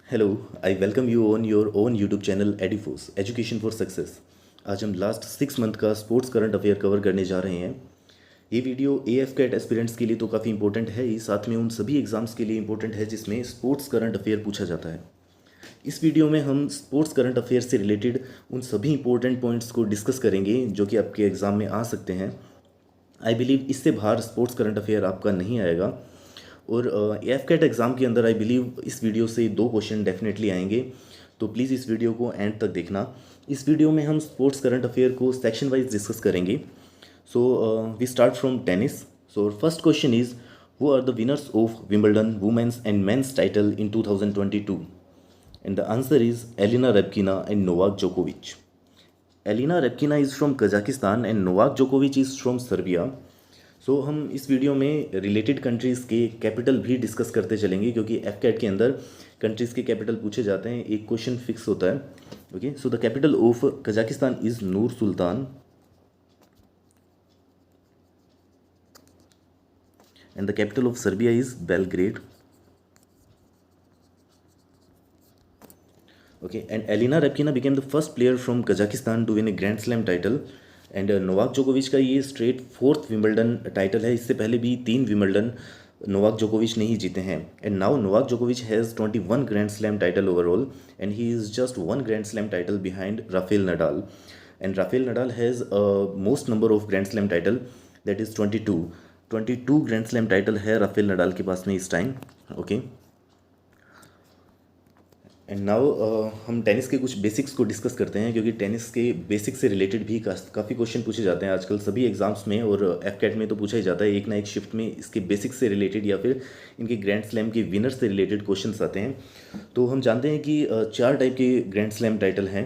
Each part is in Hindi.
Hello, I welcome you on your own YouTube channel Edifos education for success. आज हम लास्ट 6 मंथ का स्पोर्ट्स करंट अफेयर कवर करने जा रहे हैं। ये वीडियो एएफ कैट एस्पिरेंट्स के लिए तो काफ़ी इंपॉर्टेंट है ही, साथ में उन सभी एग्जाम्स के लिए इंपॉर्टेंट है जिसमें स्पोर्ट्स करंट अफेयर पूछा जाता है। इस वीडियो में हम स्पोर्ट्स करंट अफेयर से रिलेटेड उन सभी इंपॉर्टेंट पॉइंट्स को डिस्कस करेंगे जो कि आपके एग्ज़ाम में आ सकते हैं। आई बिलीव इससे बाहर स्पोर्ट्स करंट अफेयर आपका नहीं आएगा। और एफ कैट एग्ज़ाम के अंदर आई बिलीव इस वीडियो से 2 क्वेश्चन डेफिनेटली आएंगे, तो प्लीज़ इस वीडियो को एंड तक देखना। इस वीडियो में हम स्पोर्ट्स करंट अफेयर को सेक्शन वाइज डिस्कस करेंगे। So we start from tennis. So first question is, who are the winners of Wimbledon women's and men's title in 2022? And the answer is Elena Rybakina and Novak जोकोविच। Elena Rybakina is from Kazakhstan and Novak जोकोविच इज़ फ्रॉम सर्बिया। सो हम इस वीडियो में रिलेटेड कंट्रीज़ के कैपिटल भी डिस्कस करते चलेंगे, क्योंकि एफ कैट के अंदर कंट्रीज़ के कैपिटल पूछे जाते हैं, एक क्वेश्चन फिक्स होता है। Okay, so the capital of Kazakhstan is Noor sultan and the capital of Serbia is Belgrade. Okay, and Elina Rybakina became the first player from Kazakhstan to win a Grand Slam title. And Novak जोकोविच का ये स्ट्रेट 4th विंबलडन टाइटल है। इससे पहले भी 3 विंबलडन नोवाक जोकोविच ने ही जीते हैं। एंड नाउ नोवाक जोकोविच has 21 grand slam title overall, and he is just 1 grand slam title behind Rafael Nadal. And Rafael Nadal has most number of grand slam title, that is 22 grand slam title है राफेल नडाल के पास में इस टाइम। ओके, एंड नाउ हम टेनिस के कुछ बेसिक्स को डिस्कस करते हैं, क्योंकि टेनिस के बेसिक्स से रिलेटेड भी काफ़ी क्वेश्चन पूछे जाते हैं आजकल सभी एग्जाम्स में, और एफ कैट में तो पूछा ही जाता है एक ना एक शिफ्ट में इसके बेसिक्स से रिलेटेड या फिर इनके ग्रैंड स्लैम के विनर्स से रिलेटेड क्वेश्चंस आते हैं। तो हम जानते हैं कि 4 टाइप के ग्रैंड स्लैम टाइटल हैं।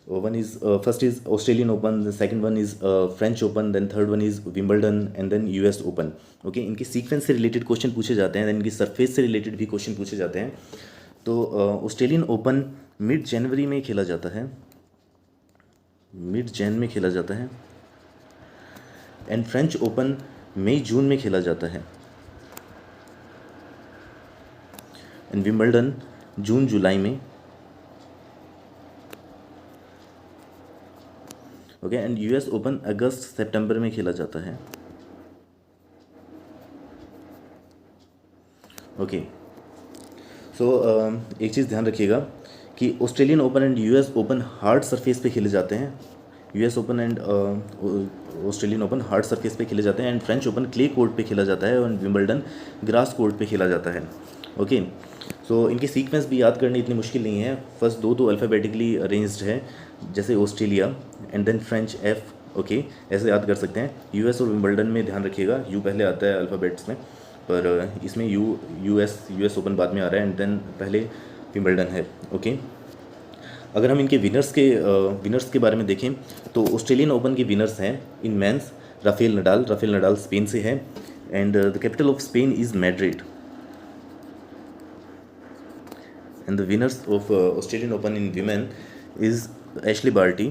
First is Australian open, second one is French open, then third one is Wimbledon and then US open. Okay, इनके सीक्वेंस से रिलेटेड क्वेश्चन पूछे जाते हैं, देन इनकी सरफेस से रिलेटेड भी क्वेश्चन पूछे जाते हैं। तो ऑस्ट्रेलियन ओपन मिड जनवरी में खेला जाता है, मिड जैन में खेला जाता है। एंड फ्रेंच ओपन मई जून में खेला जाता है। एंड विंबलडन जून जुलाई में। ओके, एंड यूएस ओपन अगस्त सितंबर में खेला जाता है। ओके, सो एक चीज़ ध्यान रखिएगा कि Australian open and US Open hard surface पे खेले जाते हैं। US open and Australian open hard surface पे खेले जाते हैं, and French Open clay court पे खेला जाता है, एंड विंबलडन ग्रास कोर्ट पे खेला जाता है। ओके, सो इनके सीक्वेंस भी याद करनी इतनी मुश्किल नहीं है। फर्स्ट दो तो अल्फ़ाबेटिकली अरेंज्ड है, जैसे Australia and then French F. Okay, ऐसे याद कर सकते हैं। यूएस और विंबलडन में ध्यान रखिएगा, यू पहले आता है अल्फ़ाबेट्स में, पर इसमें यूएस ओपन बाद में आ रहा है, एंड देन पहले विंबलडन है। ओके, अगर हम इनके विनर्स के बारे में देखें तो ऑस्ट्रेलियन ओपन के विनर्स हैं in men's Rafael Nadal Spain से है, and the capital of Spain is Madrid. And the winners of Australian open in women is Ashleigh Barty,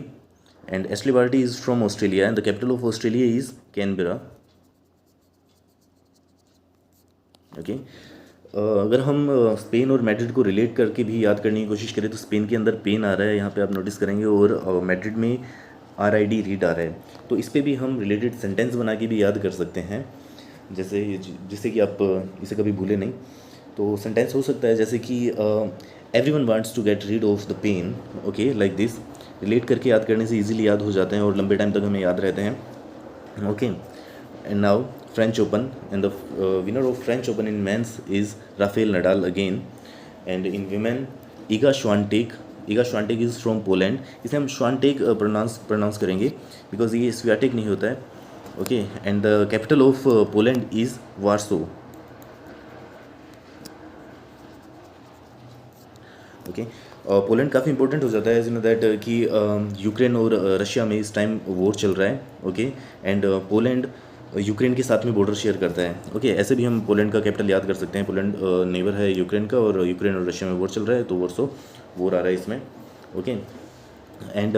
and Ashleigh Barty is from Australia, and the capital of Australia is Canberra. Okay, अगर हम स्पेन और मैड्रिड को रिलेट करके भी याद करने की कोशिश करें तो स्पेन के अंदर पेन आ रहा है, यहाँ पे आप नोटिस करेंगे, और मैड्रिड में RID रीड आ रहा है। तो इस पे भी हम रिलेटेड सेंटेंस बना के भी याद कर सकते हैं, जैसे जिससे कि आप इसे कभी भूले नहीं। तो सेंटेंस हो सकता है जैसे कि everyone wants to get rid of the pain. Okay, like this. Relate करके याद करने से इजीली याद हो जाते हैं और लंबे टाइम तक हमें याद रहते हैं। Okay, and now French Open, and the winner of French Open in men's is Rafael Nadal again, and in women Iga Swiatek is from Poland। इसे हम Swiatek प्रोनाउंस करेंगे बिकॉज ये Swiatek नहीं होता है। Okay, and the capital of Poland is वार्सो। Okay, Poland काफ़ी इंपॉर्टेंट हो जाता है एज नो दैट कि यूक्रेन और रशिया में इस टाइम वॉर चल रहा है। ओके, एंड पोलैंड यूक्रेन के साथ में बॉर्डर शेयर करता है। ओके, ऐसे भी हम पोलैंड का कैपिटल याद कर सकते हैं। पोलैंड नेबर है यूक्रेन का, और यूक्रेन और रशिया में वॉर चल रहा है, तो वॉर्सो वॉर आ रहा है इसमें। ओके, एंड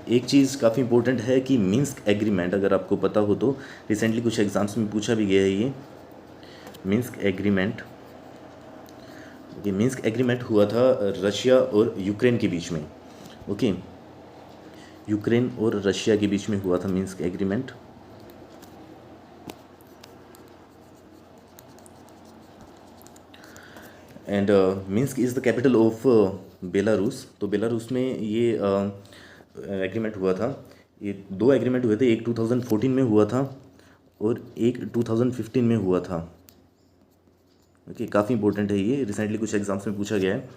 एक चीज़ काफ़ी इंपॉर्टेंट है कि मिन्स्क एग्रीमेंट, अगर आपको पता हो तो रिसेंटली कुछ एग्जाम्स में पूछा भी गया है ये Minsk agreement. Okay, Minsk agreement हुआ था रशिया और यूक्रेन के बीच में। ओके, यूक्रेन और रशिया के बीच में हुआ था Minsk agreement. And Minsk is the capital of Belarus. तो बेलारूस में ये एग्रीमेंट हुआ था। ये दो एग्रीमेंट हुए थे, एक 2014 में हुआ था और एक 2015 में हुआ था। ओके, काफ़ी इंपॉर्टेंट है ये, रिसेंटली कुछ एग्जाम्स में पूछा गया है,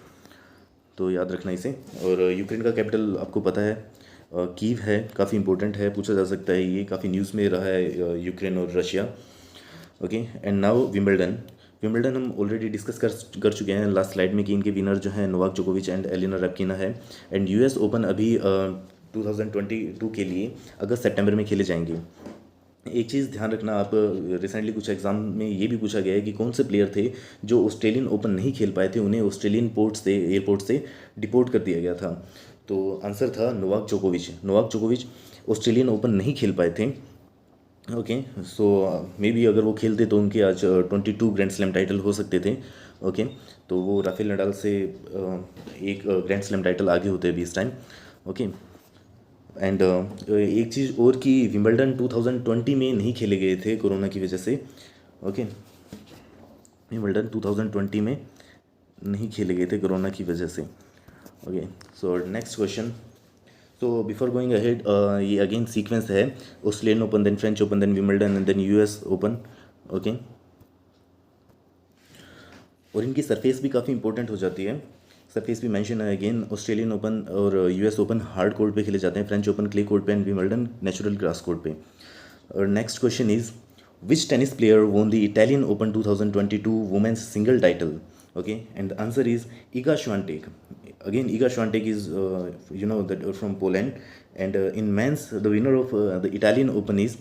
तो याद रखना इसे। और यूक्रेन का कैपिटल आपको पता है कीव है, काफ़ी इंपॉर्टेंट है, पूछा जा सकता है, ये काफ़ी न्यूज़ में रहा है यूक्रेन और Russia. Okay, and now Wimbledon. Wimbledon हम ऑलरेडी डिस्कस कर चुके हैं लास्ट स्लाइड में कि इनके विनर जो हैं नोवाक जोकोविच एंड एलिना रैपकिना है। एंड यूएस ओपन अभी 2022 के लिए अगस्त सितंबर में खेले जाएंगे। एक चीज़ ध्यान रखना आप, रिसेंटली कुछ एग्जाम में ये भी पूछा गया है कि कौन से प्लेयर थे जो ऑस्ट्रेलियन ओपन नहीं खेल पाए थे, उन्हें ऑस्ट्रेलियन एयरपोर्ट से डिपोर्ट कर दिया गया था। तो आंसर था नोवाक जोकोविच। नोवाक जोकोविच ऑस्ट्रेलियन ओपन नहीं खेल पाए थे। ओके, सो मे बी अगर वो खेलते तो उनके आज 22 ग्रैंड स्लैम टाइटल हो सकते थे। ओके, तो वो राफेल नडाल से एक ग्रैंड स्लैम टाइटल आगे होते अभी इस टाइम। ओके, एंड एक चीज़ और कि विंबलडन 2020 में नहीं खेले गए थे कोरोना की वजह से। ओके, विंबलडन 2020 में नहीं खेले गए थे कोरोना की वजह से। Okay, so next question. तो बिफोर गोइंग अहेड, ये अगेन सीक्वेंस है, Australian open, then French open, then Wimbledon and then US open. Okay, और इनकी सरफेस भी काफ़ी इंपॉर्टेंट हो जाती है। सरफेस भी मेंशन है अगेन, ऑस्ट्रेलियन ओपन और यूएस ओपन हार्ड कोर्ट पे खेले जाते हैं, फ्रेंच ओपन क्ले कोर्ट पे and Wimbledon natural grass court पे। और next question is which tennis player won the Italian Open 2022 women's single title? Okay, and the answer is Iga Swiatek. Again, Iga Swiatek is that from Poland, and in men's the winner of the Italian Open is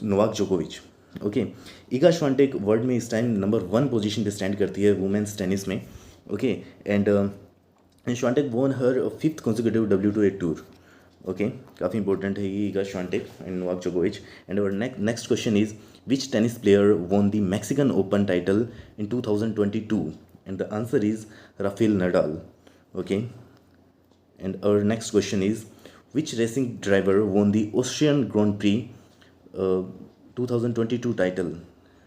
Novak Djokovic. Okay, Iga Swiatek world में इस टाइम नंबर 1 पोजीशन पे स्टैंड करती है वुमेन्स टेनिस में। Okay, and Swiatek won her 5th consecutive WTA tour. Okay, काफ़ी इंपॉर्टेंट है ये ईगा श्वानटेक एंड नोवाक जोकोविच। एंड और next question is which tennis player won the Mexican Open title in 2022? And the answer is Rafael Nadal. Okay, and our next question is which racing driver won the Austrian Grand Prix 2022 title?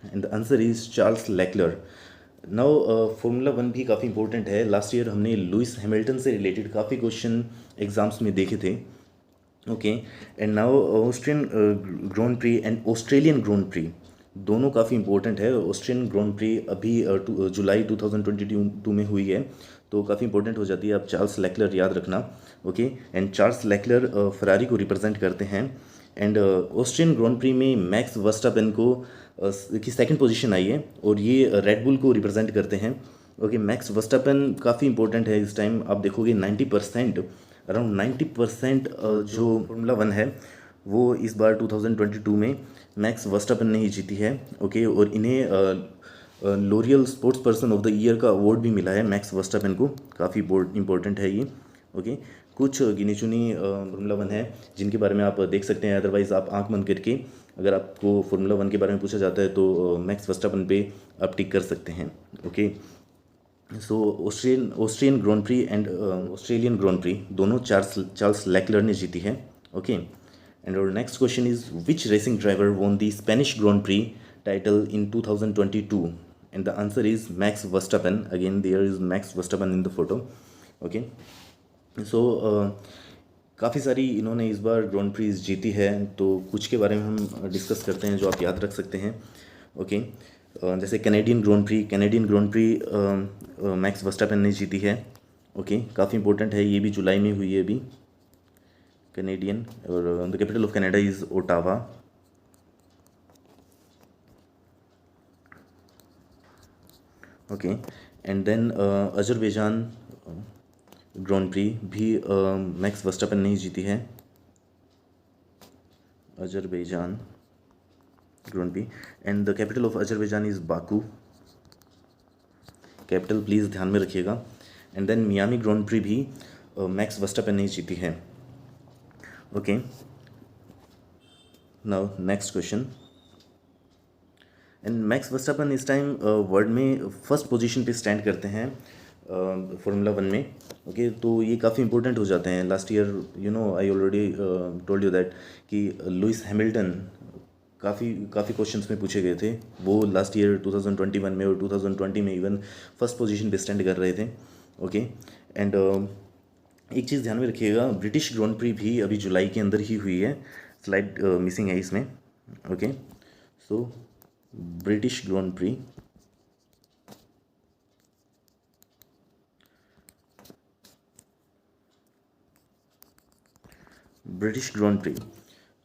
And the answer is Charles Leclerc. Now Formula 1 भी काफ़ी इंपॉर्टेंट है। लास्ट ईयर हमने लुइस हैमिल्टन से रिलेटेड काफ़ी क्वेश्चन एग्जाम्स में देखे थे। Okay, and now Austrian Grand Prix and Australian Grand Prix दोनों काफ़ी इंपॉर्टेंट है। ऑस्ट्रियन ग्रैंड प्री अभी जुलाई 2022 में हुई है, तो काफ़ी इंपॉर्टेंट हो जाती है। आप चार्ल्स लेक्लर याद रखना। Okay, and Charles Leclerc Ferrari को रिप्रेजेंट करते हैं। एंड ऑस्ट्रियन ग्रैंड प्री में मैक्स वर्स्टापेन को की सेकंड पोजीशन आई है और ये रेड बुल को रिप्रेजेंट करते हैं। ओके, मैक्स वर्स्टापेन काफ़ी इंपॉर्टेंट है इस टाइम। आप देखोगे 90%, अराउंड 90% जो फॉर्मूला 1 है वो इस बार 2022 में मैक्स वर्स्टापेन ने ही जीती है। ओके, और इन्हें L'Oreal sports person of the year का अवार्ड भी मिला है मैक्स वर्स्टापेन को, काफ़ी इंपॉर्टेंट है ये। ओके, कुछ गिनी चुनी फॉर्मूला 1 है जिनके बारे में आप देख सकते हैं, अदरवाइज़ आप आंख बंद करके अगर आपको फॉर्मूला 1 के बारे में पूछा जाता है तो मैक्स वर्स्टापेन पे आप टिक कर सकते हैं। Okay, so Austrian Grand Prix and Australian Grand Prix दोनों चार्ल्स लेक्लर ने जीती है। ओके, एंड और next question is which racing driver won the Spanish Grand Prix title in 2022? And the answer is Max Verstappen. Again there is Max Verstappen in the photo. Okay, so काफ़ी सारी इन्होंने इस बार ग्रैंड प्रीज जीती है, तो कुछ के बारे में हम डिस्कस करते हैं जो आप याद रख सकते हैं। ओके, जैसे Canadian grand pre max Verstappen ने जीती है। ओके, काफ़ी इंपॉर्टेंट है, ये भी जुलाई में हुई है अभी। कैनेडियन, और the capital of Canada is Ottawa. Okay, and then Azerbaijan Grand Prix भी मैक्स वर्स्टापेन ने ही जीती है। Azerbaijan Grand Prix, and the capital of Azerbaijan is Baku. Capital please ध्यान में रखिएगा। And then Miami Grand Prix भी मैक्स वर्स्टापेन ने ही जीती है। Okay, now next question. And Max Verstappen इस टाइम वर्ल्ड में फर्स्ट पोजीशन पे स्टैंड करते हैं फार्मूला वन में। ओके, तो ये काफ़ी इंपॉर्टेंट हो जाते हैं। Last year I already told you that कि लुइस हैमिल्टन काफ़ी काफ़ी क्वेश्चंस में पूछे गए थे। वो लास्ट ईयर 2021 में और 2020 में इवन फर्स्ट पोजीशन पे स्टैंड कर रहे थे। ओके, एंड एक चीज़ ध्यान में रखिएगा, ब्रिटिश ग्रांड प्री भी अभी जुलाई के अंदर ही हुई है। स्लाइड मिसिंग है इसमें। Okay, so British grand pre, British grand pre,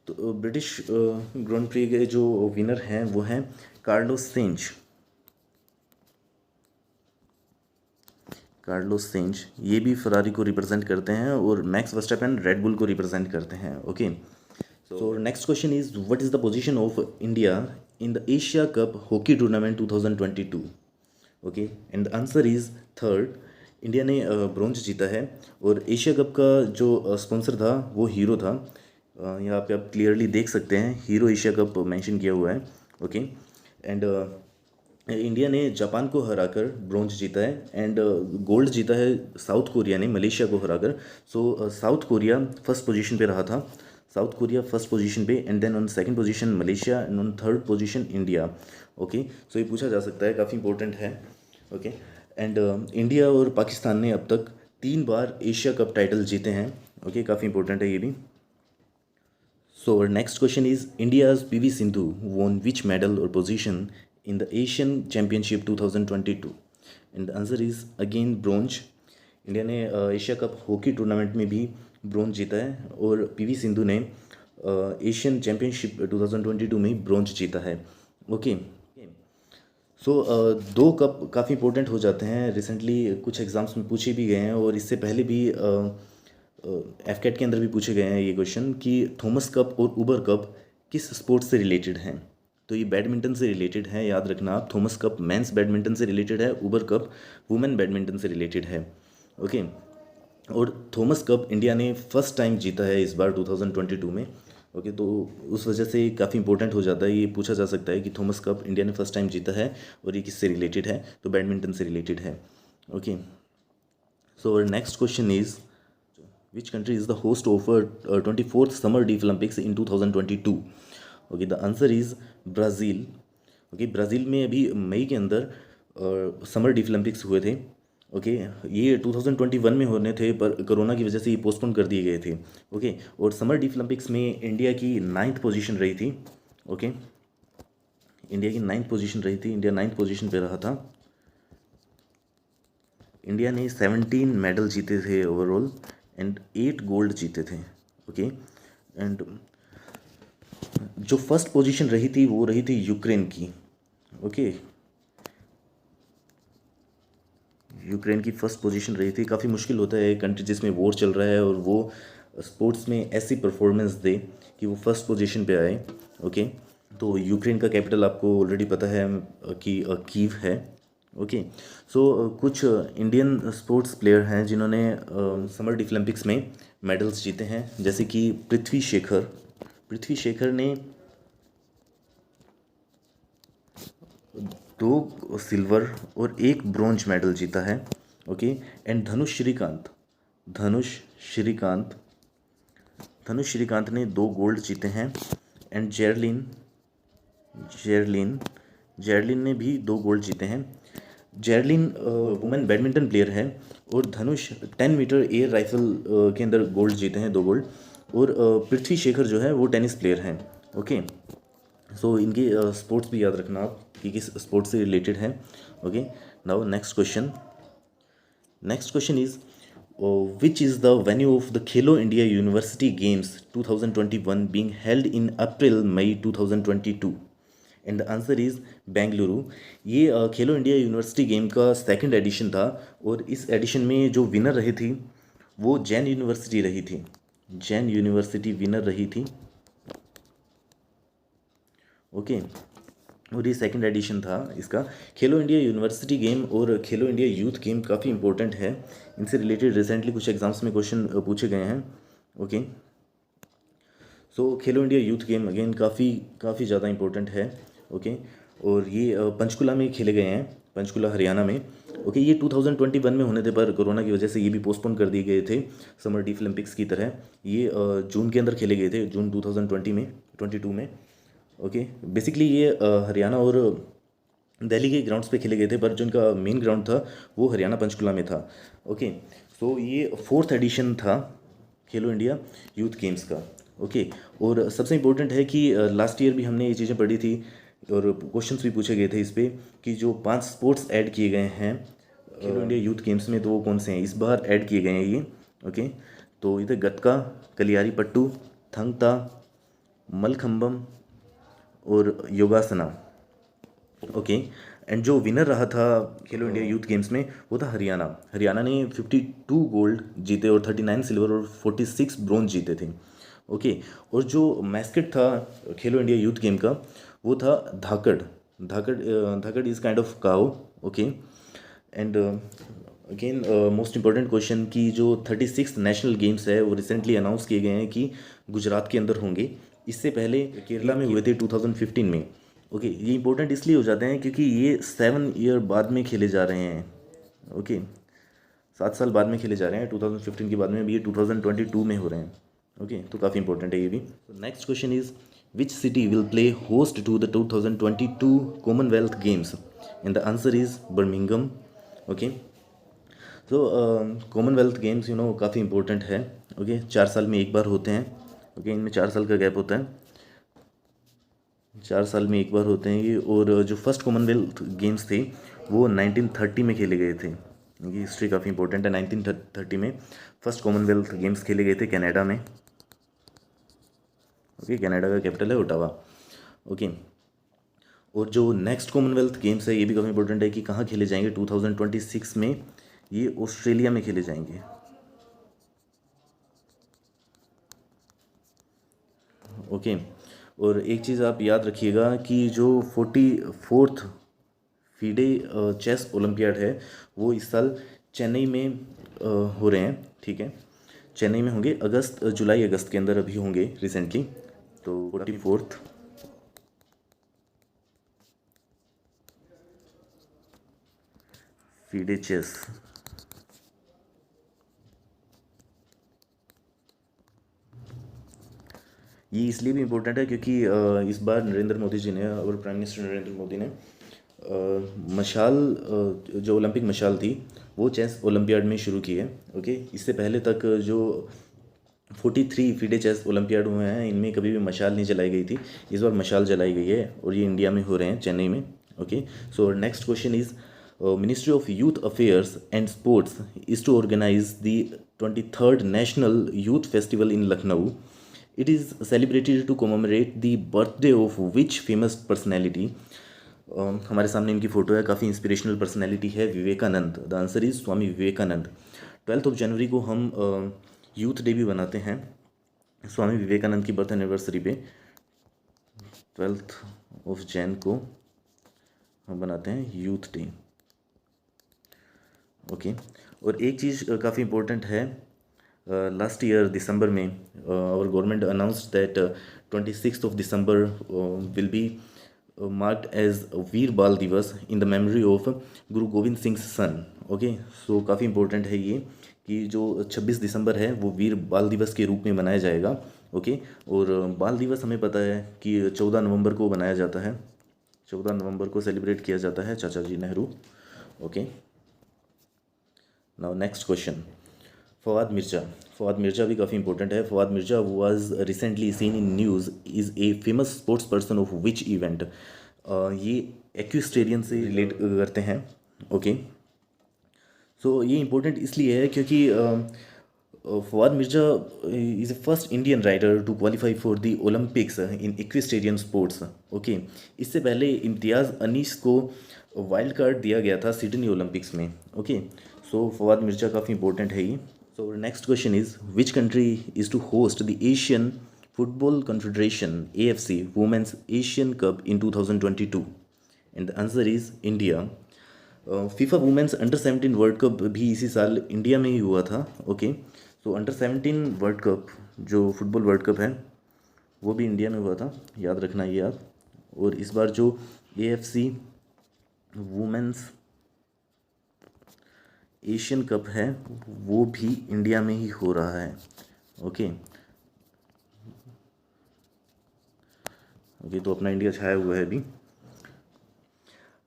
तो ब्रिटिश ग्रांड प्री के जो विनर हैं वो हैं कार्लोस सेंज। कार्लोस सेंज ये भी फरारी को रिप्रेजेंट करते हैं और मैक्स वर्स्टापेन रेड बुल को रिप्रेजेंट करते हैं। Okay, so next question is what is the position of India in the Asia cup hockey tournament 2022? Okay, and the answer is third. India ने ब्रॉन्ज जीता है और एशिया कप का जो स्पॉन्सर था वो हीरो था। यहाँ पे आप क्लियरली देख सकते हैं हीरो एशिया कप मेंशन किया हुआ है। ओके, एंड इंडिया ने जापान को हराकर ब्रॉन्ज जीता है एंड गोल्ड जीता है साउथ कोरिया ने मलेशिया को हराकर। So South Korea first position पे रहा था। साउथ कोरिया फर्स्ट पोजीशन पे and then on second position Malaysia and on third position India. Okay, so ये पूछा जा सकता है, काफ़ी इंपॉर्टेंट है। ओके, एंड इंडिया और पाकिस्तान ने अब तक 3 बार एशिया कप टाइटल जीते हैं। ओके, काफ़ी इंपॉर्टेंट है ये भी। So our next question is India's PV Sindhu won which medal or position in the Asian Championship 2022? And the answer is again bronze. India ने एशिया कप हॉकी टूर्नामेंट में भी ब्रॉन्ज जीता है और पीवी सिंधु ने एशियन चैम्पियनशिप 2022 में ब्रॉन्ज जीता है। ओके, सो दो कप काफ़ी इंपॉर्टेंट हो जाते हैं। रिसेंटली कुछ एग्ज़ाम्स में पूछे भी गए हैं और इससे पहले भी एफकेट के अंदर भी पूछे गए हैं ये क्वेश्चन कि थॉमस कप और उबर कप किस स्पोर्ट्स से रिलेटेड हैं। तो ये बैडमिंटन से रिलेटेड है, याद रखना आप। थॉमस कप मेंस बैडमिंटन से रिलेटेड है, उबर कप वुमेन बैडमिंटन से रिलेटेड है। ओके, और थॉमस कप इंडिया ने फर्स्ट टाइम जीता है इस बार 2022 में। ओके, तो उस वजह से काफ़ी इंपॉर्टेंट हो जाता है। ये पूछा जा सकता है कि थॉमस कप इंडिया ने फर्स्ट टाइम जीता है और ये किससे रिलेटेड है, तो बैडमिंटन से रिलेटेड है। Okay, so next question is Which country is the host of 24th Summer Youth Olympics in 2022? Okay, the answer is Brazil. Okay, Brazil में अभी मई के अंदर समर यूथ ओलंपिक्स हुए थे। ओके, ये 2021 में होने थे पर कोरोना की वजह से ये पोस्टपोन कर दिए गए थे। ओके, और समर यूथ ओलंपिक्स में इंडिया की 9th पोजीशन रही थी। ओके, इंडिया की 9th पोजीशन रही थी, इंडिया 9th पोजीशन पे रहा था। इंडिया ने 17 मेडल जीते थे ओवरऑल एंड 8 गोल्ड जीते थे। ओके, एंड जो फर्स्ट पोजीशन रही थी वो रही थी यूक्रेन की। ओके, यूक्रेन की फर्स्ट पोजीशन रही थी। काफ़ी मुश्किल होता है एक कंट्री जिसमें वॉर चल रहा है और वो स्पोर्ट्स में ऐसी परफॉर्मेंस दे कि वो फर्स्ट पोजीशन पे आए। ओके, तो यूक्रेन का कैपिटल आपको ऑलरेडी पता है कि कीव है। ओके, सो कुछ इंडियन स्पोर्ट्स प्लेयर हैं जिन्होंने समर यूथ ओलंपिक्स में मेडल्स जीते हैं, जैसे कि पृथ्वी शेखर ने 2 सिल्वर और 1 ब्रॉन्ज मेडल जीता है। ओके, एंड धनुष श्रीकांत ने 2 गोल्ड जीते हैं एंड जेरलिन ने भी 2 गोल्ड जीते हैं। जेरलिन वुमेन बैडमिंटन प्लेयर है और धनुष 10 मीटर एयर राइफल के अंदर गोल्ड जीते हैं, 2 गोल्ड। और पृथ्वी शेखर जो है वो टेनिस प्लेयर हैं। ओके, सो इनके स्पोर्ट्स भी याद रखना आप कि किस स्पोर्ट्स से रिलेटेड है। Okay, now next question is which is the venue of the Khelo India University Games 2021 being held in April May 2022? And the answer is Bengaluru. ये खेलो इंडिया यूनिवर्सिटी गेम का सेकंड एडिशन था और इस एडिशन में जो विनर रही थी वो जैन यूनिवर्सिटी विनर रही थी। ओके, और ये सेकंड एडिशन था इसका। खेलो इंडिया यूनिवर्सिटी गेम और खेलो इंडिया यूथ गेम काफ़ी इंपॉर्टेंट है। इनसे रिलेटेड रिसेंटली कुछ एग्जाम्स में क्वेश्चन पूछे गए हैं। ओके, सो खेलो इंडिया यूथ गेम अगेन काफ़ी ज़्यादा इंपॉर्टेंट है। ओके, और ये पंचकुला में खेले गए हैं, पंचकुला हरियाणा में। ओके, ये 2021 में होने थे पर कोरोना की वजह से ये भी पोस्टपोन कर दिए गए थे, समर डीफ ओलंपिक्स की तरह। ये जून के अंदर खेले गए थे, जून 2020 में 22 में। ओके, बेसिकली ये हरियाणा और दिल्ली के ग्राउंड्स पे खेले गए थे, पर जो इनका मेन ग्राउंड था वो हरियाणा पंचकुला में था। ओके, सो ये 4th एडिशन था खेलो इंडिया यूथ गेम्स का। ओके, और सबसे इम्पोर्टेंट है कि लास्ट ईयर भी हमने ये चीज़ें पढ़ी थी और क्वेश्चंस भी पूछे गए थे इस पे कि जो 5 स्पोर्ट्स ऐड किए गए हैं खेलो इंडिया यूथ गेम्स में, तो वो कौन से हैं, इस बार ऐड किए गए हैं ये। ओके, तो इधर गतका, कलियारी पट्टू, थंग ता, मलखम्बम और योगासना। ओके, एंड जो विनर रहा था खेलो इंडिया यूथ गेम्स में वो था हरियाणा। हरियाणा ने 52 गोल्ड जीते और 39 सिल्वर और 46 ब्रोंज जीते थे। ओके, और जो मैस्केट था खेलो इंडिया यूथ गेम का वो था Dhakad. Dhakad is kind of cow. Okay, and again most important question कि जो 36 नेशनल गेम्स है वो रिसेंटली अनाउंस किए गए हैं कि गुजरात के अंदर होंगे। इससे पहले केरला में हुए थे 2015 में। ओके, ये इंपॉर्टेंट इसलिए हो जाते हैं क्योंकि ये 7 ईयर बाद में खेले जा रहे हैं। ओके, 7 साल बाद में खेले जा रहे हैं, 2015 के बाद में, अभी ये 2022 में हो रहे हैं। ओके, तो काफ़ी इंपॉर्टेंट है ये भी। Next question is which city will play host to the 2022 Commonwealth Games, and the answer is Birmingham. Okay, तो कॉमनवेल्थ गेम्स काफ़ी इंपॉर्टेंट है। ओके, 4 साल में एक बार होते हैं। ओके, इनमें 4 साल का गैप होता है, 4 साल में एक बार होते हैं ये। और जो फर्स्ट कॉमनवेल्थ गेम्स थे वो 1930 में खेले गए थे। ये हिस्ट्री काफ़ी इंपॉर्टेंट है। 1930 में फर्स्ट कॉमनवेल्थ गेम्स खेले गए थे कनाडा में। ओके, कनाडा का कैपिटल है ओटावा। ओके, और जो नेक्स्ट कॉमनवेल्थ गेम्स है ये भी काफ़ी इंपॉर्टेंट है कि कहाँ खेले जाएंगे 2026 में। ये ऑस्ट्रेलिया में खेले जाएंगे। ओके, और एक चीज़ आप याद रखिएगा कि जो 44th फीडे चेस ओलंपियाड है वो इस साल चेन्नई में हो रहे हैं। ठीक है, चेन्नई में होंगे, जुलाई अगस्त के अंदर अभी होंगे रिसेंटली। तो 44th फीडे चेस। ये इसलिए भी इम्पोर्टेंट है क्योंकि इस बार नरेंद्र मोदी जी ने, और प्राइम मिनिस्टर नरेंद्र मोदी ने मशाल, जो ओलंपिक मशाल थी वो चेस ओलंपियाड में शुरू की है। ओके, इससे पहले तक जो 43 फीडे चेस ओलंपियाड हुए हैं इनमें कभी भी मशाल नहीं जलाई गई थी। इस बार मशाल जलाई गई है और ये इंडिया में हो रहे हैं, चेन्नई में। Okay, so next question is Ministry of Youth Affairs and Sports is to organise the 23rd National Youth Festival in Lucknow. It is celebrated to commemorate the birthday of which famous personality? हमारे सामने इनकी फ़ोटो है, काफ़ी इंस्पिरेशनल पर्सनैलिटी है, Vivekananda. The answer is Swami Vivekananda. 12 जनवरी को हम यूथ डे भी बनाते हैं स्वामी विवेकानंद की बर्थ एनिवर्सरी पे। 12 जनवरी को हम बनाते हैं यूथ डे। ओके, और एक चीज़ काफ़ी इम्पोर्टेंट है, लास्ट ईयर दिसंबर में our government announced that 26th of December will be marked as वीर बाल दिवस in the memory of Guru Govind Singh sun. Okay, so काफ़ी इंपॉर्टेंट है ये कि जो 26 दिसंबर है वो वीर बाल दिवस के रूप में मनाया जाएगा। ओके, और बाल दिवस हमें पता है कि 14 नवंबर को बनाया जाता है, 14 नवंबर को सेलिब्रेट किया जाता है, चाचा ji Nehru. Okay, now next question, Fawad Mirza. Fawad Mirza भी काफ़ी इंपॉर्टेंट है। Fawad Mirza was recently seen in news is a famous sports person of which event. ये एक्विस्टेरियन से रिलेट करते हैं। ओके, सो ये इंपॉर्टेंट इसलिए है क्योंकि Fawad Mirza is a first Indian rider to qualify for the Olympics in equestrian sports. Okay, इससे पहले इम्तियाज़ अनीस को वाइल्ड कार्ड दिया गया था सिडनी ओलंपिक्स में। ओके, सो फवाद मिर्जा काफ़ी इंपॉर्टेंट है ये। So our next question is which country is to host the Asian Football Confederation AFC Women's Asian Cup in 2022? And the answer is India. FIFA women's under 17 world cup भी इसी साल इंडिया में ही हुआ था। Okay, so under 17 world cup जो फुटबॉल वर्ल्ड कप है वो भी इंडिया में हुआ था, याद रखना ये आप। और इस बार जो AFC वुमेन्स एशियन कप है वो भी इंडिया में ही हो रहा है। ओके ओके, तो अपना इंडिया छाया हुआ है अभी।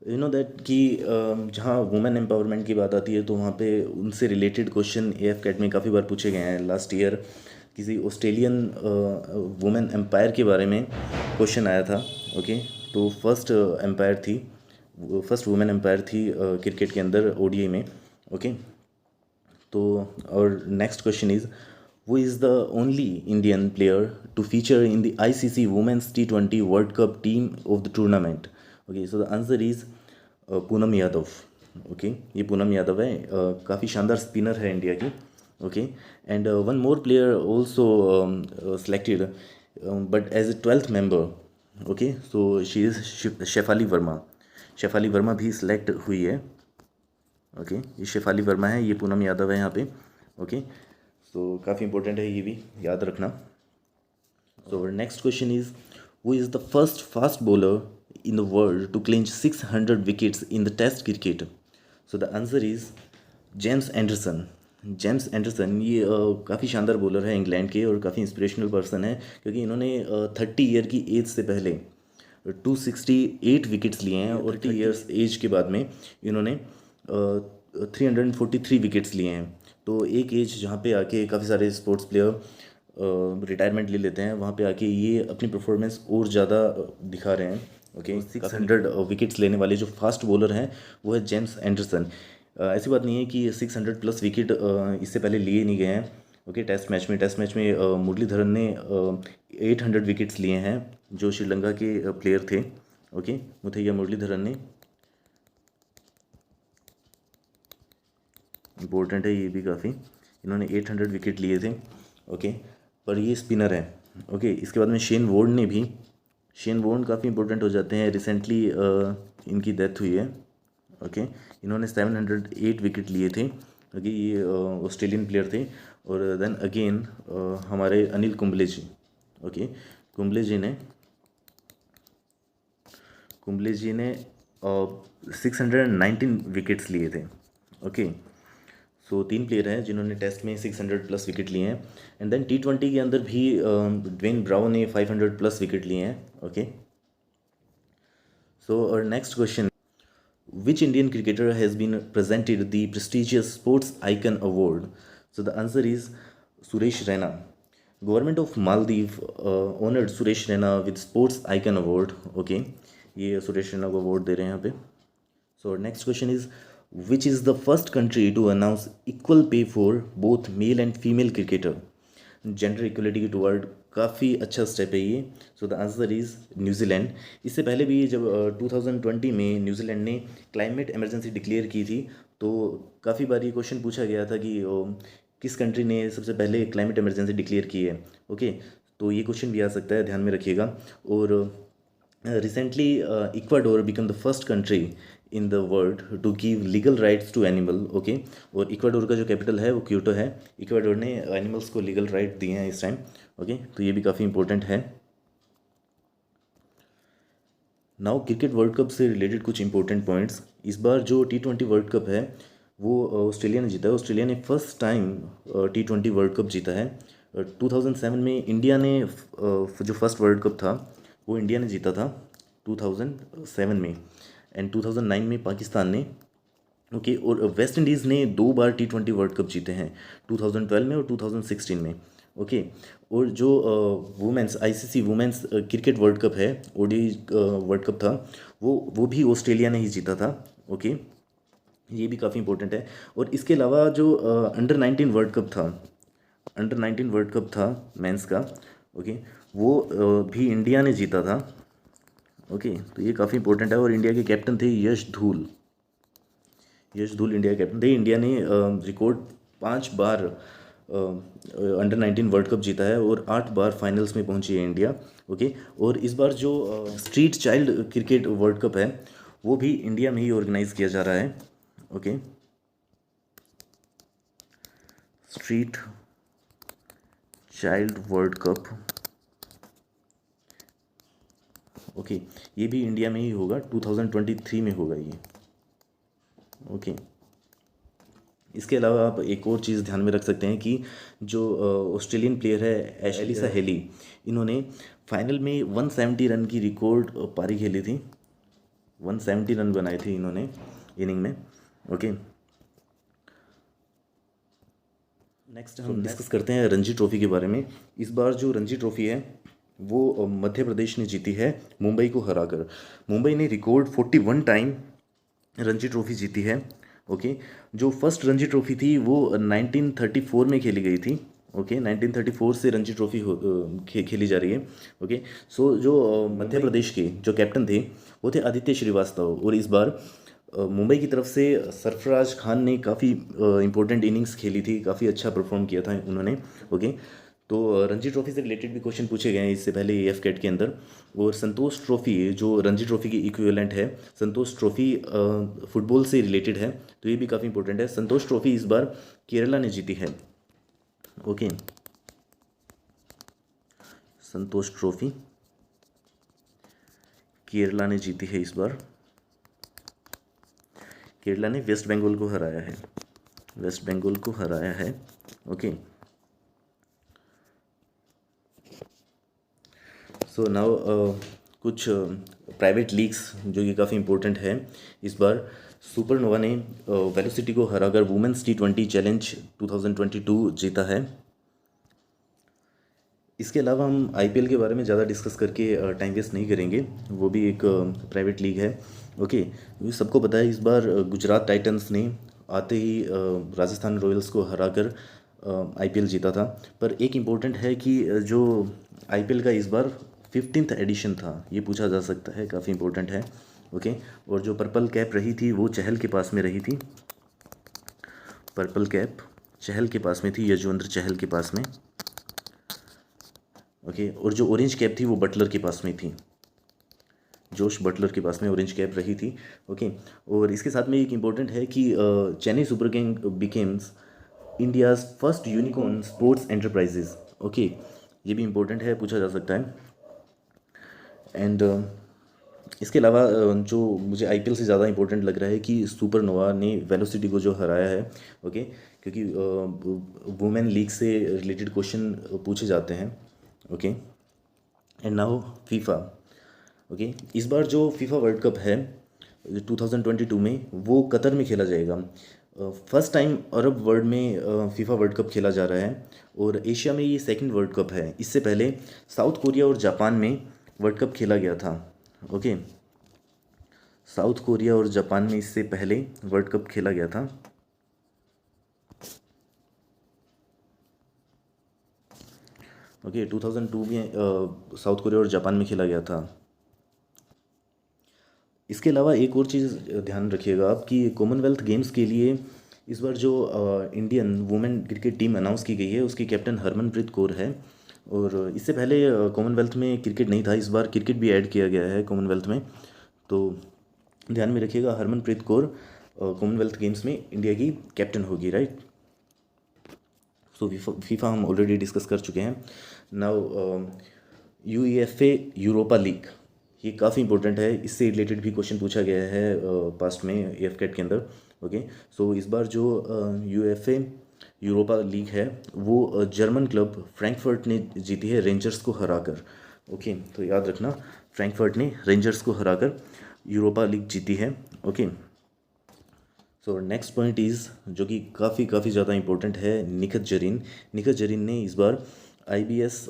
यू नो दैट कि जहाँ वुमेन एम्पावरमेंट की बात आती है तो वहाँ पे उनसे रिलेटेड क्वेश्चन AF कैट में काफ़ी बार पूछे गए हैं। लास्ट ईयर किसी ऑस्ट्रेलियन वुमेन एम्पायर के बारे में क्वेश्चन आया था। ओके, तो फर्स्ट वुमेन एम्पायर थी क्रिकेट के अंदर ODI में। ओके, तो और next question is who is the only Indian player to feature in the ICC women's T20 World Cup team of the tournament. Okay, so the answer is Poonam Yadav. Okay, ये पूनम यादव है, काफ़ी शानदार स्पिनर है इंडिया की। Okay, and one more player also selected but as a 12th member. Okay, so she is Shefali Verma. Shefali Verma भी सिलेक्ट हुई है। ओके, ये शेफाली वर्मा है, ये पूनम यादव है यहाँ पे। ओके, सो काफ़ी इंपॉर्टेंट है, ये भी याद रखना। So next question is who is the first fast bowler in the world to clinch 600 wickets in the test cricket. So the answer is James Anderson. James Anderson ये काफ़ी शानदार बॉलर है इंग्लैंड के और काफ़ी इंस्पिरेशनल पर्सन है, क्योंककि इन्होंने 30 ईयर की एज से पहले 268 विकेट्स लिए हैं और 30 ईयर्स एज के बाद में इन्होंने 343 विकेट्स लिए हैं। तो एक एज जहाँ पे आके काफ़ी सारे स्पोर्ट्स प्लेयर रिटायरमेंट ले लेते हैं, वहाँ पे आके ये अपनी परफॉर्मेंस और ज़्यादा दिखा रहे हैं। ओके, 600 विकेट्स लेने वाले जो फास्ट बॉलर हैं वो है जेम्स एंडरसन। ऐसी बात नहीं है कि 600 प्लस विकेट इससे पहले लिए नहीं गए हैं। ओके, टेस्ट मैच में मुरलीधरन ने 800 विकेट्स लिए हैं, जो श्रीलंका के प्लेयर थे। ओके, मुथैया मुरलीधरन ने, इम्पोर्टेंट है ये भी काफ़ी, इन्होंने 800 विकेट लिए थे। ओके, पर ये स्पिनर है। ओके, इसके बाद में शेन वॉर्न काफ़ी इंपॉर्टेंट हो जाते हैं। रिसेंटली इनकी डेथ हुई है। ओके, इन्होंने 708 विकेट लिए थे। ओके, ये ऑस्ट्रेलियन प्लेयर थे। और देन अगेन हमारे अनिल कुंबले जी। ओके, कुंबले जी ने 619 विकेट्स लिए थे। ओके, सो 3 प्लेयर हैं जिन्होंने टेस्ट में 600 प्लस विकेट लिए हैं। एंड देन T20 के अंदर भी ड्वेन ब्रावो ने 500 प्लस विकेट लिए हैं। ओके, सो और next question, which Indian cricketer has been presented the prestigious Sports Icon Award? So the answer is Suresh Raina. Government of Maldives honored Suresh Raina with Sports Icon Award. Okay, ये सुरेश रैना को अवार्ड दे रहे हैं यहाँ पे। So next question is which is the first country to announce equal pay for both male and female cricketer? Gender equality की टुवर्ड काफ़ी अच्छा स्टेप है ये। सो द आंसर इज़ न्यूजीलैंड। इससे पहले भी जब 2020 में न्यूजीलैंड ने क्लाइमेट इमरजेंसी डिक्लेयर की थी, तो काफ़ी बार ये क्वेश्चन पूछा गया था कि किस कंट्री ने सबसे पहले क्लाइमेट इमरजेंसी डिक्लेयर की है। ओके, तो ये क्वेश्चन भी आ सकता है, ध्यान में रखिएगा। और recently Ecuador become the first country in the world to give legal rights to animal. Okay, और इक्वाडोर का जो कैपिटल है वो क्योटो है। इक्वाडोर ने एनिमल्स को लीगल राइट दिए हैं इस टाइम। ओके, तो ये भी काफ़ी इंपॉर्टेंट है। नाउ क्रिकेट वर्ल्ड कप से रिलेटेड कुछ इंपॉर्टेंट पॉइंट्स। इस बार जो T20 वर्ल्ड कप है वो ऑस्ट्रेलिया ने जीता है। ऑस्ट्रेलिया ने first time T20 World cup जीता है। 2007 में इंडिया ने जो फर्स्ट वर्ल्ड कप था वो इंडिया ने जीता था 2007 में। एंड 2009 में पाकिस्तान ने। ओके, और वेस्ट इंडीज़ ने 2 बार T20 वर्ल्ड कप जीते हैं, 2012 में और 2016 में। ओके, और जो women's ICC women's cricket world cup है, ODI वर्ल्ड कप था, वो भी ऑस्ट्रेलिया ने ही जीता था। ओके, ये भी काफ़ी इंपॉर्टेंट है। और इसके अलावा जो अंडर 19 वर्ल्ड कप था मेंस का। ओके, वो भी इंडिया ने जीता था। ओके, तो ये काफ़ी इंपॉर्टेंट है। और इंडिया के कैप्टन थे यश धूल इंडिया के कैप्टन थे। इंडिया ने रिकॉर्ड 5 बार अंडर 19 वर्ल्ड कप जीता है और 8 बार फाइनल्स में पहुंची है इंडिया। ओके, और इस बार जो street child cricket world cup है वो भी इंडिया में ही ऑर्गेनाइज किया जा रहा है। Okay, street child world cup. Okay, ये भी इंडिया में ही होगा, 2023 में होगा ये। ओके, इसके अलावा आप एक और चीज़ ध्यान में रख सकते हैं कि जो ऑस्ट्रेलियन प्लेयर है एलिसा हेली, इन्होंने फाइनल में 170 रन की रिकॉर्ड पारी खेली थी, 170 रन बनाए थे इन्होंने इनिंग में। ओके, नेक्स्ट हम डिस्कस करते हैं रणजी ट्रॉफी के बारे में। इस बार जो रणजी ट्रॉफी है वो मध्य प्रदेश ने जीती है मुंबई को हराकर। मुंबई ने रिकॉर्ड 41 टाइम रणजी ट्रॉफी जीती है। ओके, जो फर्स्ट रणजी ट्रॉफी थी वो 1934 में खेली गई थी। ओके, 1934 से रणजी ट्रॉफी खेली जा रही है। ओके, सो जो मध्य प्रदेश के जो कैप्टन थे वो थे आदित्य श्रीवास्तव, और इस बार मुंबई की तरफ से सरफराज खान ने काफ़ी इंपॉर्टेंट इनिंग्स खेली थी, काफ़ी अच्छा परफॉर्म किया था उन्होंने। ओके, तो रणजी ट्रॉफी से रिलेटेड भी क्वेश्चन पूछे गए हैं इससे पहले एएफ कैट के अंदर। और संतोष ट्रॉफी जो रणजी ट्रॉफी की इक्विवेलेंट है, संतोष ट्रॉफी फुटबॉल से रिलेटेड है, तो ये भी काफ़ी इंपॉर्टेंट है। संतोष ट्रॉफी इस बार केरला ने जीती है। ओके, संतोष ट्रॉफी केरला ने जीती है इस बार। केरला ने वेस्ट बंगाल को हराया है, वेस्ट बंगाल को हराया है। ओके, सो नाउ कुछ प्राइवेट लीग्स जो कि काफ़ी इंपॉर्टेंट है। इस बार सुपरनोवा ने वेलोसिटी को हराकर वुमेन्स T20 चैलेंज 2022 जीता है। इसके अलावा हम आईपीएल के बारे में ज़्यादा डिस्कस करके टाइम वेस्ट नहीं करेंगे, वो भी एक प्राइवेट लीग है। ओके, ये सबको पता है इस बार गुजरात टाइटंस ने आते ही राजस्थान रॉयल्स को हराकर आईपीएल जीता था। पर एक इम्पोर्टेंट है कि जो आईपीएल का इस बार 15th एडिशन था, ये पूछा जा सकता है, काफ़ी इंपॉर्टेंट है। ओके, और जो पर्पल कैप रही थी वो चहल के पास में रही थी, पर्पल कैप चहल के पास में थी, यजुवेंद्र चहल के पास में। ओके, और जो ऑरेंज कैप थी वो बटलर के पास में थी, जोश बटलर के पास में ऑरेंज कैप रही थी। ओके, और इसके साथ में एक इम्पॉर्टेंट है कि Chennai super king becomes India's first unicorn sports enterprises. Okay, ये भी इम्पोर्टेंट है, पूछा जा सकता है। एंड इसके अलावा जो मुझे आईपीएल से ज़्यादा इंपॉर्टेंट लग रहा है कि सुपरनोवा ने वेलोसिटी को जो हराया है। ओके, क्योंकि वुमेन लीग से रिलेटेड क्वेश्चन पूछे जाते हैं। Okay, and now FIFA. Okay, इस बार जो फीफा वर्ल्ड कप है 2022 में वो कतर में खेला जाएगा। फर्स्ट टाइम अरब वर्ल्ड में फीफा वर्ल्ड कप खेला जा रहा है, और एशिया में ये सेकंड वर्ल्ड कप है। इससे पहले साउथ कोरिया और जापान में वर्ल्ड कप खेला गया था। ओके, साउथ कोरिया और जापान में इससे पहले वर्ल्ड कप खेला गया था। ओके, 2002 में साउथ कोरिया और जापान में खेला गया था। इसके अलावा एक और चीज़ ध्यान रखिएगा आप कि कॉमनवेल्थ गेम्स के लिए इस बार जो Indian women cricket team announce की गई है उसकी कैप्टन हरमनप्रीत कौर है। और इससे पहले कॉमनवेल्थ में क्रिकेट नहीं था, इस बार क्रिकेट भी ऐड किया गया है कॉमनवेल्थ में, तो ध्यान में रखिएगा हरमनप्रीत कौर कॉमनवेल्थ गेम्स में इंडिया की कैप्टन होगी, राइट। सो फीफा हम ऑलरेडी डिस्कस कर चुके हैं। नाउ यूईएफए यूरोपा लीग, ये काफ़ी इंपॉर्टेंट है, इससे रिलेटेड भी क्वेश्चन पूछा गया है पास्ट में एएफ कैट के अंदर। ओके, सो इस बार जो यूएफए यूरोपा लीग है वो जर्मन क्लब फ्रैंकफर्ट ने जीती है रेंजर्स को हराकर। ओके, तो याद रखना फ्रैंकफर्ट ने रेंजर्स को हराकर यूरोपा लीग जीती है। Okay, so next point is जो कि काफ़ी ज़्यादा इंपॉर्टेंट है, निखत जरीन। निखत जरीन ने इस बार IBS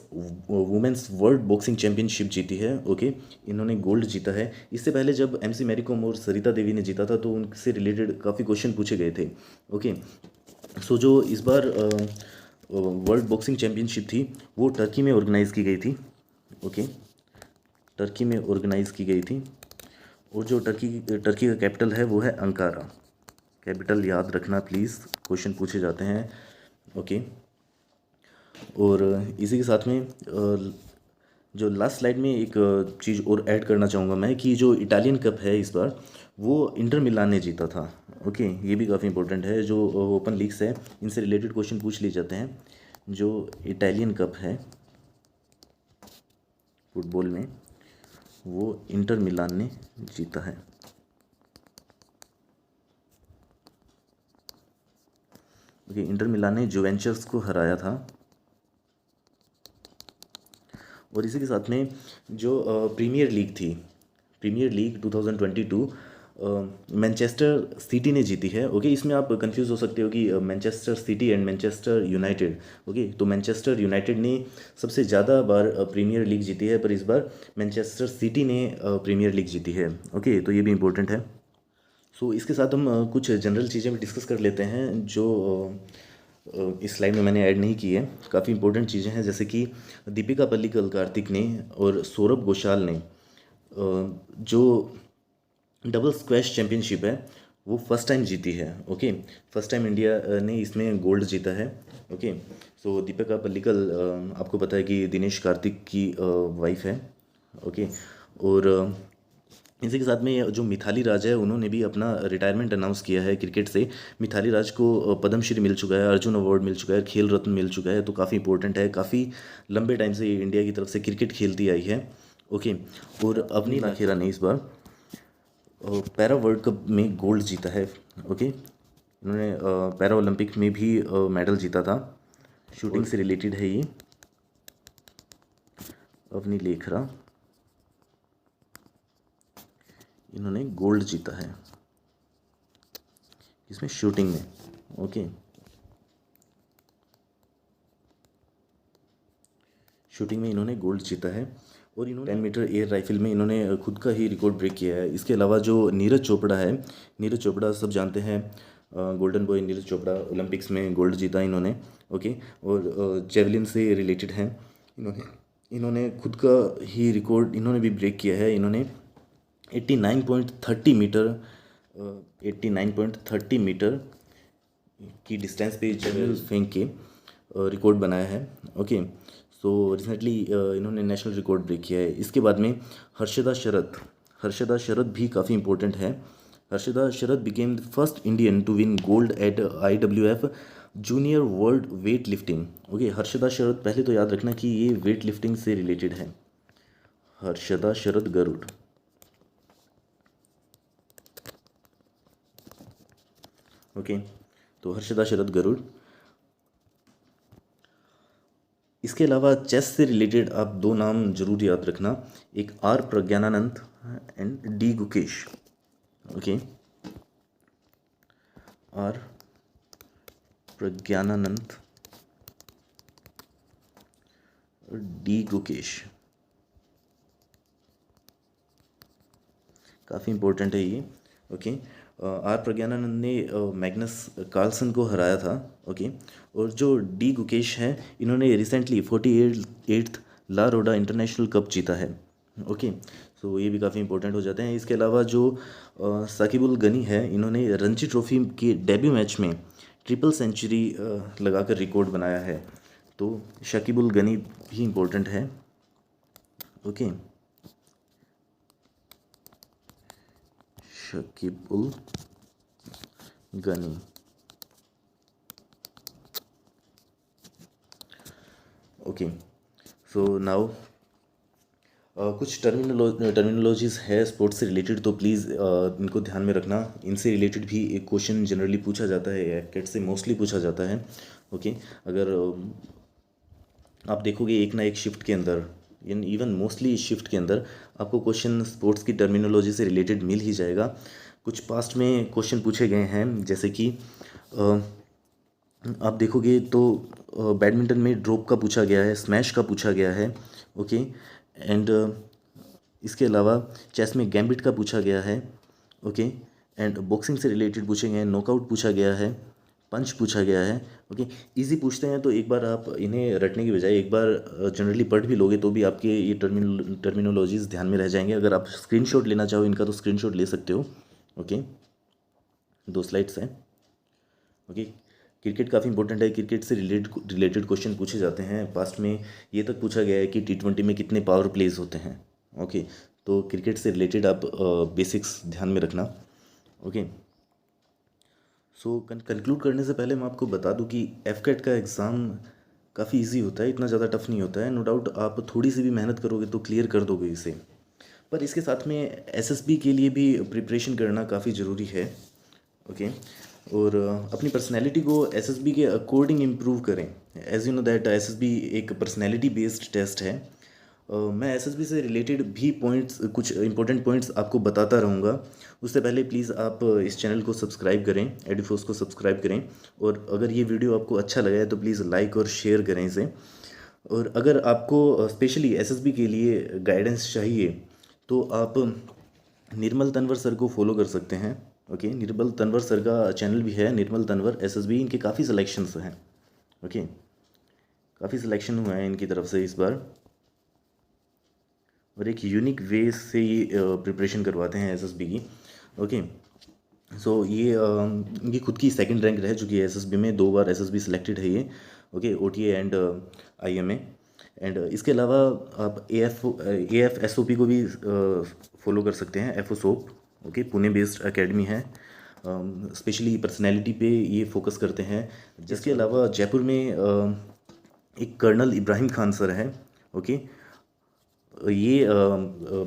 women's world boxing championship जीती है। ओके, इन्होंने गोल्ड जीता है। इससे पहले जब एमसी मैरी कॉम और सरिता देवी ने जीता था तो उनसे रिलेटेड काफ़ी क्वेश्चन पूछे गए थे। ओके, सो जो इस बार वर्ल्ड बॉक्सिंग चैंपियनशिप थी वो टर्की में ऑर्गेनाइज़ की गई थी। ओके, टर्की में ऑर्गेनाइज़ की गई थी, और जो टर्की का कैपिटल है वो है अंकारा। कैपिटल याद रखना प्लीज़, क्वेश्चन पूछे जाते हैं। ओके, और इसी के साथ में जो लास्ट स्लाइड में एक चीज़ और ऐड करना चाहूँगा मैं कि जो इटालियन कप है इस बार वो इंटर मिलान ने जीता था। ओके, ये भी काफ़ी इंपॉर्टेंट है, जो ओपन लीग्स है इनसे रिलेटेड क्वेश्चन पूछ लिए जाते हैं। जो इटालियन कप है फुटबॉल में वो इंटर मिलान ने जीता है। ओके, इंटर मिलान ने जुवेंचर्स को हराया था। और इसी के साथ में जो प्रीमियर लीग थी, प्रीमियर लीग 2022 मैनचेस्टर सिटी ने जीती है। ओके, इसमें आप कंफ्यूज हो सकते हो कि Manchester city and Manchester United. Okay, तो मैनचेस्टर यूनाइटेड ने सबसे ज़्यादा बार प्रीमियर लीग जीती है, पर इस बार मैनचेस्टर सिटी ने प्रीमियर लीग जीती है। ओके, तो ये भी इम्पोर्टेंट है। सो इसके साथ हम कुछ जनरल चीज़ें भी डिस्कस कर लेते हैं जो इस स्लाइड में मैंने ऐड नहीं की है। काफ़ी इंपॉर्टेंट चीज़ें हैं, जैसे कि दीपिका पल्लिकल, कार्तिक ने और सौरभ घोषाल ने जो डबल स्क्वैश चैम्पियनशिप है वो फर्स्ट टाइम जीती है। ओके, फर्स्ट टाइम इंडिया ने इसमें गोल्ड जीता है। ओके, सो दीपिका पल्लिकल आपको पता है कि दिनेश कार्तिक की वाइफ है। ओके, और इसी के साथ में जो मिथाली राज है उन्होंने भी अपना रिटायरमेंट अनाउंस किया है क्रिकेट से। मिथाली राज को पद्मश्री मिल चुका है, अर्जुन अवार्ड मिल चुका है, खेल रत्न मिल चुका है, तो काफ़ी इंपॉर्टेंट है। काफ़ी लंबे टाइम से ये इंडिया की तरफ से क्रिकेट खेलती आई है। ओके, और अवनी लाखेरा ने इस बार पैरा वर्ल्ड कप में गोल्ड जीता है। ओके, इन्होंने पैरा ओलंपिक में भी मेडल जीता था। शूटिंग से रिलेटेड है ये। अवनी लेखरा, इन्होंने गोल्ड जीता है इसमें, शूटिंग में। ओके, शूटिंग में इन्होंने गोल्ड जीता है। और इन्होंने 10 मीटर एयर राइफल में इन्होंने खुद का ही रिकॉर्ड ब्रेक किया है। इसके अलावा जो नीरज चोपड़ा है, नीरज चोपड़ा सब जानते हैं, golden boy Neeraj Chopra, Olympics में गोल्ड जीता इन्होंने। ओके, और जेवलिन से रिलेटेड हैं, इन्होंने इन्होंने खुद का ही रिकॉर्ड इन्होंने भी ब्रेक किया है। इन्होंने 89.30 मीटर 89.30 मीटर की डिस्टेंस पे जेवलिन फेंक के रिकॉर्ड बनाया है। ओके, सो रिसेंटली इन्होंने नेशनल रिकॉर्ड ब्रेक किया है। इसके बाद में हर्षदा शरद भी काफ़ी इंपॉर्टेंट है। Harshada Sharad became the first Indian to win gold at IWF junior world weightlifting. Okay, Harshada Sharad, पहले तो याद रखना कि ये वेट लिफ्टिंग से रिलेटेड है। हर्षदा शरद गरुड़। ओके, तो हर्षदा शरद गरुड़। इसके अलावा चेस से रिलेटेड आप दो नाम जरूर याद रखना, एक R Praggnanandhaa and D Gukesh. Okay, R Praggnanandhaa और डी गुकेश, काफ़ी इंपॉर्टेंट है ये। ओके, आर प्रज्ञानानंद ने मैग्नस कार्लसन को हराया था। ओके, और जो डी गुकेश हैं इन्होंने रिसेंटली 48th ला रोडा इंटरनेशनल कप जीता है। ओके, सो ये भी काफ़ी इंपॉर्टेंट हो जाते हैं। इसके अलावा जो साकिबुल गनी है, इन्होंने रणजी ट्रॉफी के डेब्यू मैच में ट्रिपल सेंचुरी लगाकर रिकॉर्ड बनाया है, तो शकीबुल गनी भी इम्पोर्टेंट है। Okay, Shakibul Gani. Okay, so now कुछ टर्मिनोलॉजीज़ है स्पोर्ट्स से रिलेटेड, तो प्लीज़ इनको ध्यान में रखना। इनसे रिलेटेड भी एक क्वेश्चन जनरली पूछा जाता है, एफकेट से मोस्टली पूछा जाता है। ओके, अगर आप देखोगे एक ना एक शिफ्ट के अंदर, इवन मोस्टली इस शिफ्ट के अंदर आपको क्वेश्चन स्पोर्ट्स की टर्मिनोलॉजी से रिलेटेड मिल ही जाएगा। कुछ पास्ट में क्वेश्चन पूछे गए हैं, जैसे कि आप देखोगे तो बैडमिंटन में ड्रॉप का पूछा गया है, स्मैश का पूछा गया है। ओके, एंड इसके अलावा चेस में गैम्बिट का पूछा गया है। ओके, एंड बॉक्सिंग से रिलेटेड पूछे गए हैं, नॉकआउट पूछा गया है, पंच पूछा गया है। ओके, इजी पूछते हैं तो एक बार आप इन्हें रटने की बजाय एक बार जनरली पढ़ भी लोगे तो भी आपके ये टर्मिनोलॉजीज़ ध्यान में रह जाएंगे। अगर आप स्क्रीनशॉट लेना चाहो इनका तो स्क्रीनशॉट ले सकते हो। ओके, 2 स्लाइड्स हैं। ओके, क्रिकेट काफ़ी इंपॉर्टेंट है। क्रिकेट से रिलेटेड क्वेश्चन पूछे जाते हैं। पास्ट में ये तक पूछा गया है कि T20 में कितने पावर प्लेज होते हैं। ओके, तो क्रिकेट से रिलेटेड आप बेसिक्स ध्यान में रखना। ओके, सो कंक्लूड करने से पहले मैं आपको बता दूं कि एफकेट का एग्ज़ाम काफ़ी इजी होता है, इतना ज़्यादा टफ नहीं होता है। नो डाउट आप थोड़ी सी भी मेहनत करोगे तो क्लियर कर दोगे इसे। पर इसके साथ में एसएसबी के लिए भी प्रिपरेशन करना काफ़ी ज़रूरी है। ओके, और अपनी पर्सनैलिटी को एसएसबी के अकॉर्डिंग इम्प्रूव करें। As you know that SSB एक पर्सनैलिटी बेस्ड टेस्ट है। मैं एसएसबी से रिलेटेड भी पॉइंट्स, कुछ इंपॉर्टेंट पॉइंट्स आपको बताता रहूँगा। उससे पहले प्लीज़ आप इस चैनल को सब्सक्राइब करें, एडिफोर्स को सब्सक्राइब करें, और अगर ये वीडियो आपको अच्छा लगा है तो प्लीज़ लाइक और शेयर करें इसे। और अगर आपको स्पेशली एसएसबी के लिए गाइडेंस चाहिए तो आप निर्मल तनवर सर को फॉलो कर सकते हैं। ओके, निर्मल तनवर सर का चैनल भी है, निर्मल तनवर एसएसबी। इनके काफ़ी सिलेक्शंस हैं। ओके, काफ़ी सिलेक्शन हुआ है इनकी तरफ से इस बार, और एक यूनिक वे से ये प्रिपरेशन करवाते हैं एसएसबी की। ओके, सो ये इनकी खुद की सेकंड रैंक रह चुकी है एसएसबी में, 2 बार एसएसबी सिलेक्टेड है ये। Okay, OTA and IMA. And इसके अलावा आप एएफएसओपी को भी फॉलो कर सकते हैं, एफओसोप। ओके, पुणे बेस्ड एकेडमी है, स्पेशली पर्सनैलिटी पे ये फोकस करते हैं। जिसके अलावा जयपुर में एक कर्नल इब्राहिम खान सर हैं। ओके, ये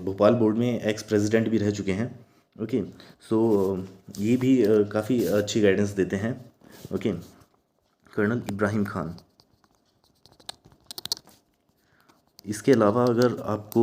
भोपाल बोर्ड में एक्स प्रेसिडेंट भी रह चुके हैं। ओके, सो ये भी काफ़ी अच्छी गाइडेंस देते हैं। Okay, colonel Ibrahim Khan. इसके अलावा अगर आपको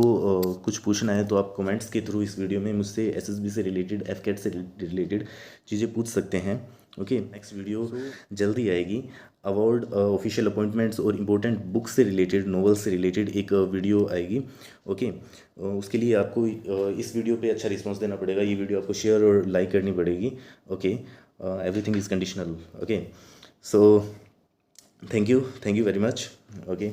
कुछ पूछना है तो आप कमेंट्स के थ्रू इस वीडियो में मुझसे एसएसबी से रिलेटेड, एफकेट से रिलेटेड चीज़ें पूछ सकते हैं। ओके, नेक्स्ट वीडियो जल्दी आएगी। अवार्ड, ऑफिशियल अपॉइंटमेंट्स और इम्पोर्टेंट बुक्स से रिलेटेड, नॉवेल्स से रिलेटेड एक वीडियो आएगी। ओके, उसके लिए आपको इस वीडियो पे अच्छा रिस्पांस देना पड़ेगा। ये वीडियो आपको शेयर और लाइक करनी पड़ेगी। Okay, everything is conditional. Okay, so thank you very much. Okay.